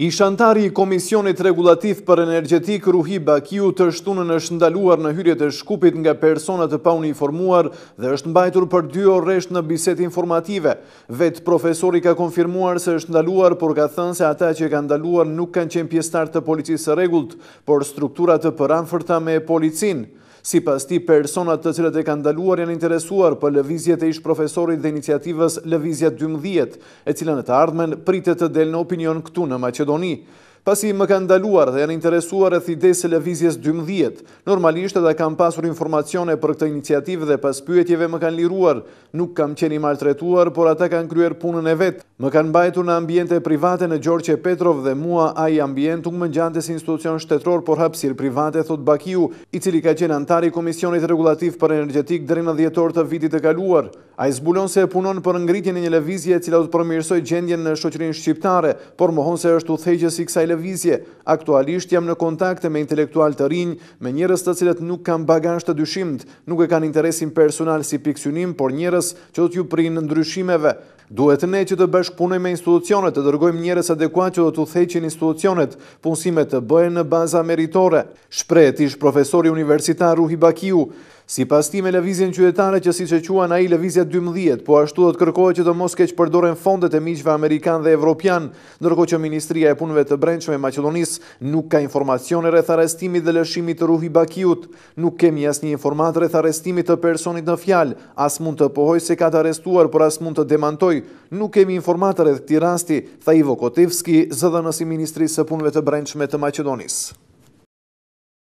Ish antari i Komisionit Regulativ për Energjetik Ruhi Bakiu të shtunën është ndaluar në hyrje të Shkupit nga personat të pauniformuar dhe është mbajtur për 2 orë rresht në bisedë informative. Vetë profesori ka konfirmuar se është ndaluar, por ka thënë se ata që kanë ndaluar nuk kanë qenë pjesëtar të policisë së rregullt, por struktura të përanfërta me policinë. Sipas tij, personat të cilët e kanë ndaluar janë interesuar për lëvizjet e ish profesorit dhe iniciativës Lëvizja 12, e cila në të ardhmen pritet të delë në opinion këtu në Maqedoni. Pasi më kanë ndaluar dhe janë interesuar rreth idesë së lëvizjes 12, normalisht ata kanë pasur informacione për këtë iniciativë dhe pas pyetjeve më kanë liruar. Nuk kam qenë i maltretuar, por ata kanë kryer punën e vet. Më kanë mbajtur në ambiente private në Gjorgje Petrov dhe mua ai ambient nuk më ngjante si institucion shtetror, por hapësirë private, thot Bakiu, i cili ka qenë antar i Komisionit Regulativ për Energjetik deri në dhjetor të vitit të kaluar. Ai zbulon se punon për ngritjen e një lëvizje e cila do të përmirësojë gjendjen në shoqërinë shqiptare, por mohon se është udhëheqës i kësaj lëvizje. Aktualisht jam në kontakte me intelektual të rinj, me njerëz të cilët nuk kanë bagazh të dyshimt, nuk e kanë interesin personal si piksynim, por njerëz që do t'ju prinë ndryshimeve. Duhet ne që të bashkëpunojmë me institucionet, të dërgojmë njerëz adekuat që do të udhëheqin institucionet, punësimet të bëhen në baza meritore, shpreh ish profesori universitar Ruhi Bakiu. Sipas tij, me lëvizjen qytetare që siç e quan ai Lëvizja 12, po ashtu do të kërkohet që të mos keq përdoren fondet e miqve amerikan dhe evropian, ndërkohë që Ministria e Punëve të Brendshme e Maqedonisë nuk ka informacione rreth arrestimit dhe lëshimit të Ruhi Bakiut. Nuk kemi asnjë informatë rreth arrestimit të personit në fjalë, as mund të pohoj se ka të arrestuar, por as mund të demantoj. Nuk kemi informatë rreth këtij rasti, tha Ivo Kotivski, zëdhënës i Ministrisë së Punëve të Brendshme të Maqedonisë.